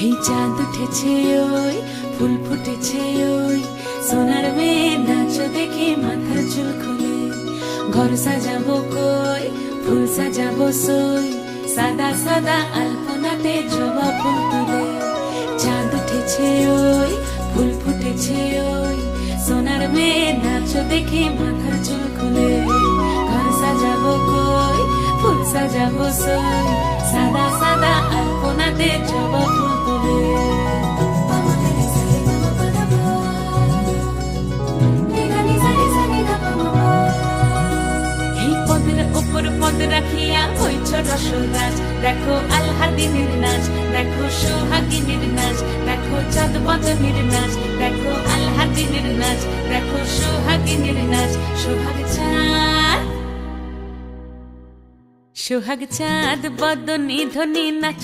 এই চাঁদ উঠেছে ওই ফুল ফুটেছে ওই সোনার মেয়ে নাচ দেখে মাথার চুল খুলে ঘর সাজাবো কই ফুল সাজাবো সই সাদা সাদা আলপনাতে জবা ফুল তুলে চাঁদ উঠেছে ওই ফুল ফুটেছে ওই সোনার মেয়ে নাচ দেখে মাথার চুল খুলে ঘর সাজাবো কই ফুল সাজাবো সই সাদা সাদা আলপনাতে জবা ফুল তুলে এই পদের উপর পদ রাখিয়া হইছ রসরাজ দেখো আলহাদিনের নাচ দেখো সোহাগিনীর নাচ দেখো চাঁদ বদনের নাচ দেখো আলহাদিনের নাচ দেখো সোহাগিনীর নাচ সোহাগ চাঁদ বদনী ধ্বনি নাচ